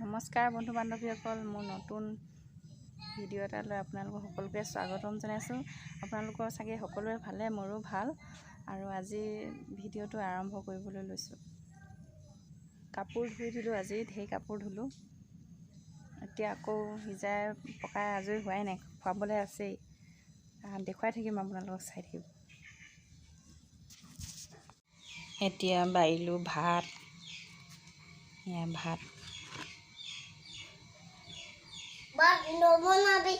নমস্কাৰ বন্ধু বান্ধৱীসকল, মোৰ নতুন ভিডিঅ' এটালৈ আপোনালোকক সকলোকে স্বাগতম জনাইছোঁ। আপোনালোকৰ চাগে সকলোৰে ভালে, মোৰো ভাল। আৰু আজি ভিডিঅ'টো আৰম্ভ কৰিবলৈ লৈছোঁ। কাপোৰ ধুই দিলোঁ, আজি ঢেৰ কাপোৰ ধুলোঁ। এতিয়া আকৌ সিজাই পকাই আজৰি হোৱাই নাই, খুৱাবলৈ আছেই। দেখুৱাই থাকিম, আপোনালোকক চাই থাকিব। এতিয়া বাঢ়িলোঁ ভাত, ভাত নবনাবি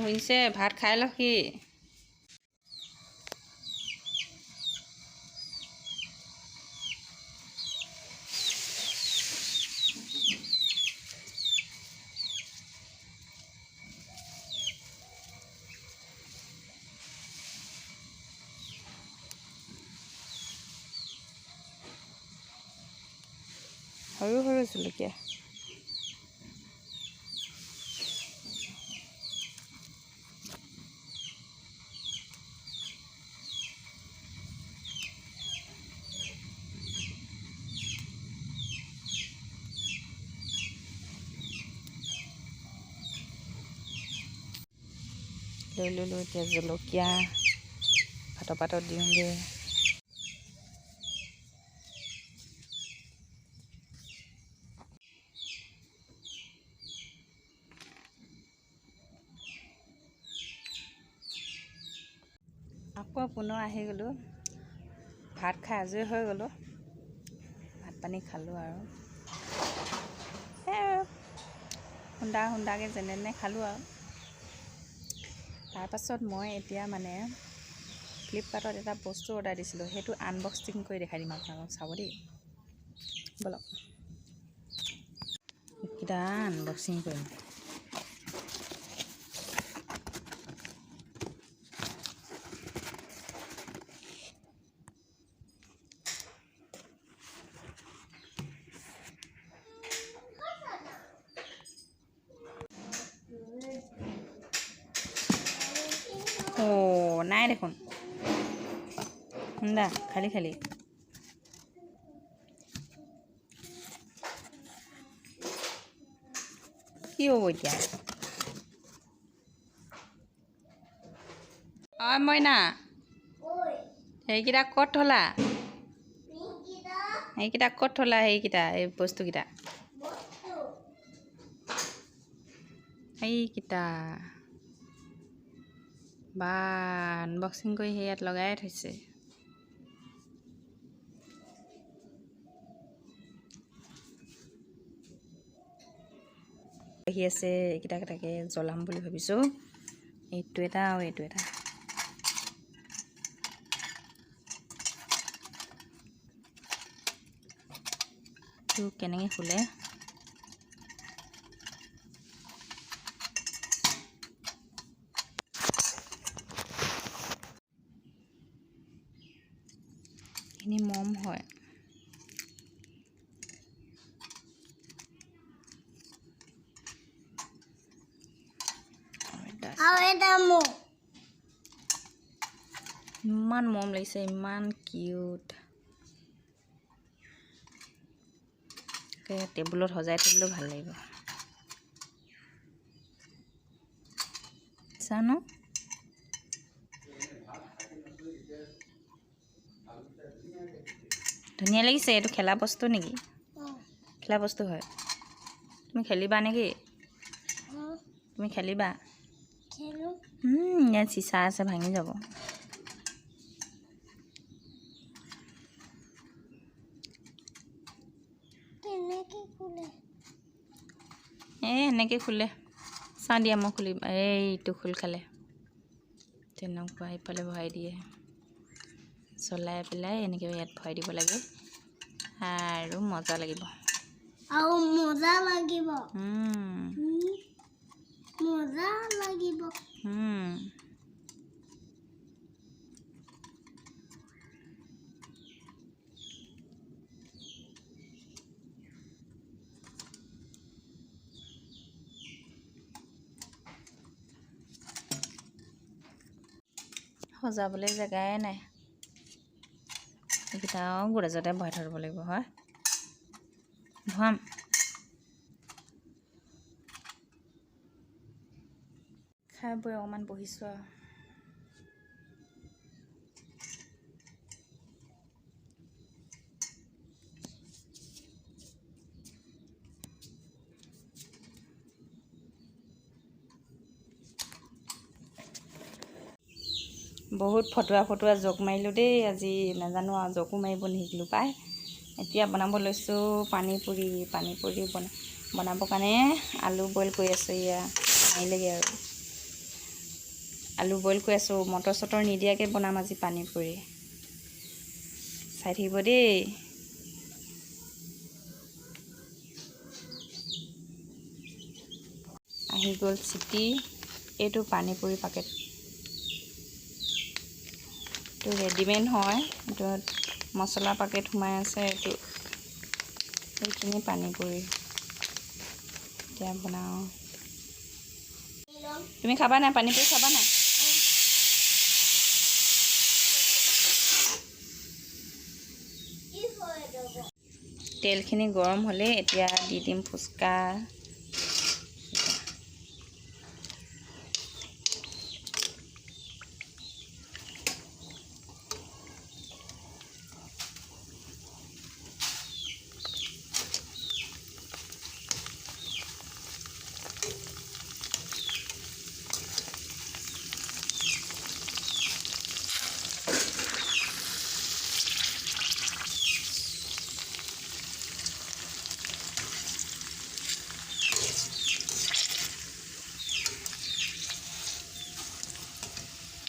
হৈছে, ভাত খাই ল। কি সৰু সৰু জলকীয়া, লৈ ল'লোঁ। এতিয়া জলকীয়া ভাতৰ পাতত দিওঁগৈ। আকৌ পুনৰ আহি গ'লোঁ, ভাত খাই আজৰি হৈ গ'লোঁ। ভাত পানী খালোঁ আৰু সুন্দাকৈ যেনে তেনে খালোঁ আৰু। তাৰপাছত মই এতিয়া ফ্লিপকাৰ্টত এটা বস্তু অৰ্ডাৰ দিছিলোঁ, সেইটো আনবক্সিং কৰি দেখাই দিম আপোনালোকক, চাব দেই। ব'লক, এইকেইটা আনবক্সিং কৰিম। নাই দেখোন, খুন্দা খালি খালি। কি হ'ব এতিয়া? মইনা, সেইকেইটা ক'ত থলা? সেইকেইটা ক'ত থলা? সেইকেইটা, এই বস্তুকেইটা, এইকেইটা বা আনবক্সিং কৰি সেই ইয়াত লগাই থৈছে। আহি আছে, এইকেইটা তাকে জ্বলাম বুলি ভাবিছোঁ। এইটো এটা আৰু এইটো এটা। এইটো কেনেকৈ খোলে? এইখিনি মম হয়। ইমান মৰম লাগিছে, ইমান কিউট। টেবুলত সজাই থ'বলৈও ভাল লাগিব। জানো ধুনীয়া লাগিছে। এইটো খেলা বস্তু নেকি? খেলা বস্তু হয়। তুমি খেলিবা নেকি? তুমি খেলিবা? ইয়াত চিচা আছে, ভাঙি যাব। এনেকৈ খোলে। চাওঁ দিয়া, মই খুলিম। এইটো খোল খালে তেনেকুৱা, এইফালে ভৰাই দিয়ে। চলাই পেলাই এনেকৈ ইয়াত ভৰাই দিব লাগে আৰু মজা লাগিব। সজাবলৈ জেগাই নাই। এইকেইটাও গোৰেজতে ভৰাই থৈ দিব লাগিব হয়। ভৰাম। খাই বৈ অকণমান বহিছোঁ আৰু। বহুত ফটুৱা জোক মাৰিলোঁ দেই আজি, নাজানো আৰু জোকো মাৰিব নিশিকিলোঁ পাই। এতিয়া বনাব লৈছোঁ পানী পুৰি বনাবৰ কাৰণে আলু বইল কৰি আছোঁ। এয়া মাৰিলেগৈ আৰু আলু বইল কৰি আছোঁ। মটৰ চটৰ নিদিয়াকৈ বনাম আজি পানী পুৰি। চাই থাকিব দেই। আহি গ'ল চিটি। এইটো পানী পুৰি পেকেট, এইটো ৰেডিমেড হয়। এইটো মছলা পেকেট সোমাই আছে। এইখিনি পানী পুৰি এতিয়া বনাওঁ। তুমি খাবা নাই পানী পুৰি? খাবা নাই? তেলখিনি গৰম হ'লে এতিয়া দি দিম ফুচকা।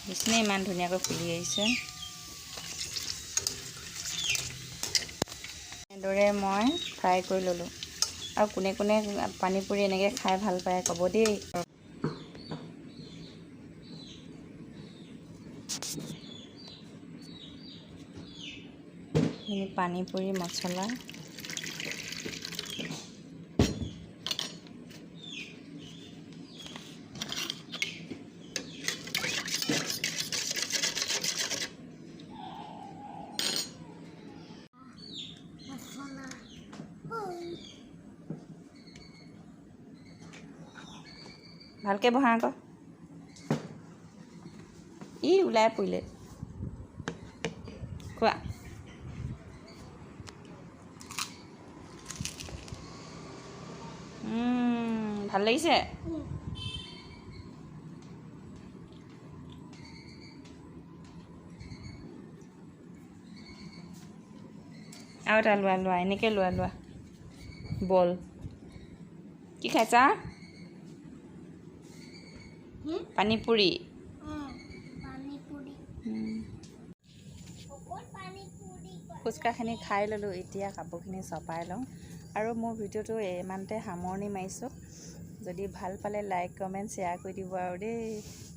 দেখিছেনে ইমান ধুনীয়াকৈ ফুলি আহিছে। এনেদৰে মই ফ্ৰাই কৰি ল'লোঁ। আৰু কোনে কোনে পানী পুৰি এনেকৈ খাই ভাল পায় ক'ব দেই। পানী পুৰি মছলা ভালকৈ বহা আকৌ। ই ওলাই পৰিলে। খোৱা। ভাল লাগিছে। আৰু এটা লোৱা এনেকৈ লোৱা বল। কি খাইছা? পানী পুৰি। ফুচকাখিনি খাই ল'লোঁ। এতিয়া কাপোৰখিনি চপাই লওঁ আৰু মোৰ ভিডিঅ'টো ইমানতে সামৰণি মাৰিছোঁ। যদি ভাল পালে লাইক কমেণ্ট শ্বেয়াৰ কৰি দিব আৰু দেই।